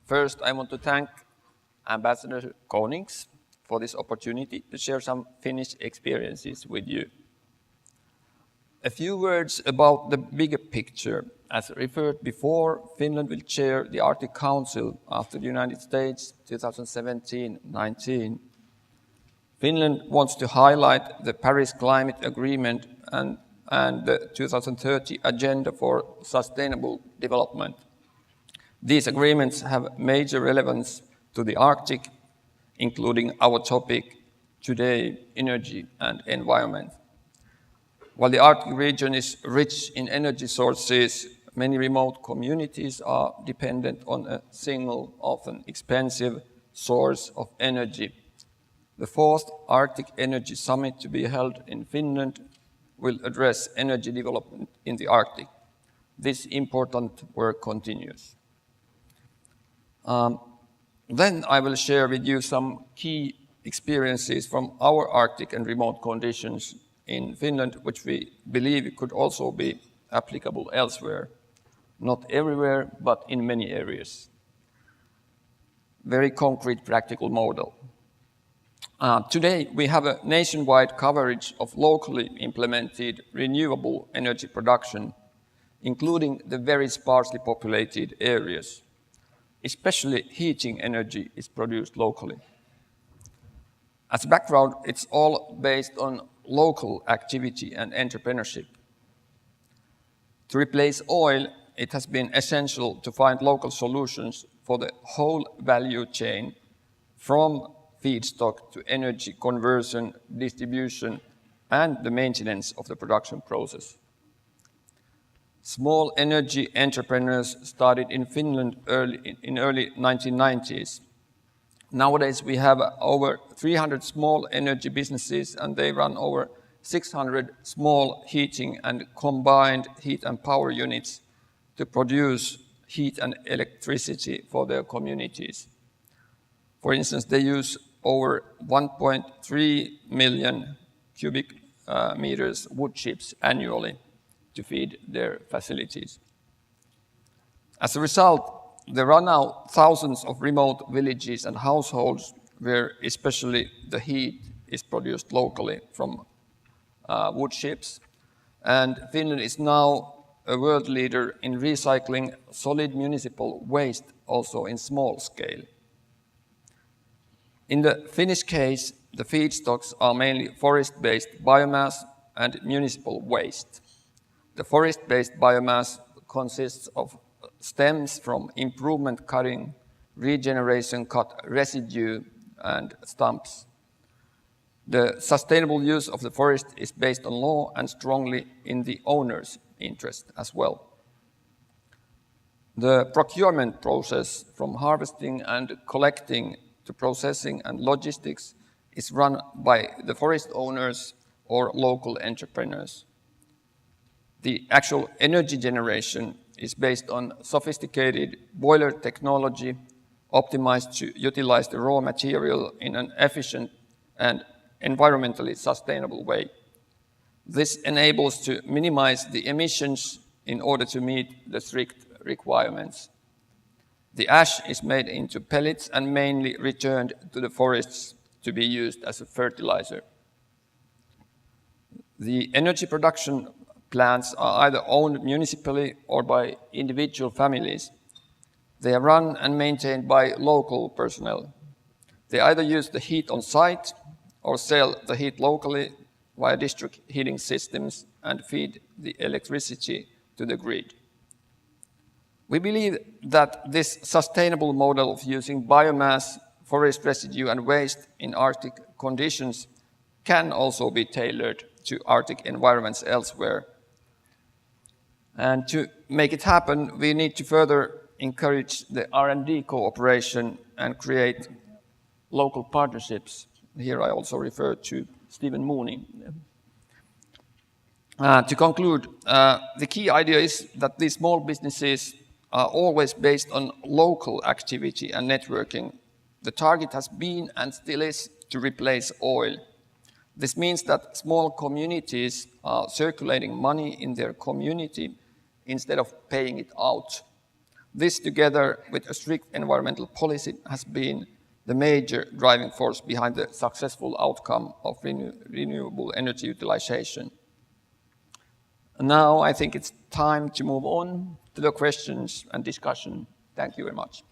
First, I want to thank Ambassador Konings for this opportunity to share some Finnish experiences with you. A few words about the bigger picture. As referred before, Finland will chair the Arctic Council after the United States 2017-19. Finland wants to highlight the Paris Climate Agreement and the 2030 Agenda for Sustainable Development. These agreements have major relevance to the Arctic, including our topic today, energy and environment. While the Arctic region is rich in energy sources, many remote communities are dependent on a single, often expensive, source of energy. The fourth Arctic Energy Summit to be held in Finland will address energy development in the Arctic. This important work continues. Then I will share with you some key experiences from our Arctic and remote conditions in Finland, which we believe could also be applicable elsewhere. Not everywhere, but in many areas. Very concrete, practical model. Today, we have a nationwide coverage of locally implemented renewable energy production, including the very sparsely populated areas. Especially heating energy is produced locally. As a background, it's all based on local activity and entrepreneurship. To replace oil, it has been essential to find local solutions for the whole value chain, from feedstock to energy conversion, distribution, and the maintenance of the production process. Small energy entrepreneurs started in Finland in early 1990s. Nowadays, we have over 300 small energy businesses, and they run over 600 small heating and combined heat and power units to produce heat and electricity for their communities. For instance, they use over 1.3 million cubic meters wood chips annually to feed their facilities. As a result, there are now thousands of remote villages and households where especially the heat is produced locally from wood chips. And Finland is now a world leader in recycling solid municipal waste, also in small scale. In the Finnish case, the feedstocks are mainly forest-based biomass and municipal waste. The forest-based biomass consists of stems from improvement cutting, regeneration cut residue, and stumps. The sustainable use of the forest is based on law and strongly in the owner's interest as well. The procurement process, from harvesting and collecting to processing and logistics, is run by the forest owners or local entrepreneurs. The actual energy generation is based on sophisticated boiler technology optimized to utilize the raw material in an efficient and environmentally sustainable way. This enables to minimize the emissions in order to meet the strict requirements. The ash is made into pellets and mainly returned to the forests to be used as a fertilizer. The energy production plants are either owned municipally or by individual families. They are run and maintained by local personnel. They either use the heat on site or sell the heat locally via district heating systems and feed the electricity to the grid. We believe that this sustainable model of using biomass, forest residue and waste in Arctic conditions can also be tailored to Arctic environments elsewhere. And to make it happen, we need to further encourage the R&D cooperation and create local partnerships. Here I also refer to Stephen Mooney. To conclude, the key idea is that these small businesses are always based on local activity and networking. The target has been and still is to replace oil. This means that small communities are circulating money in their community instead of paying it out. This, together with a strict environmental policy, has been the major driving force behind the successful outcome of renewable energy utilization. Now I think it's time to move on to the questions and discussion. Thank you very much.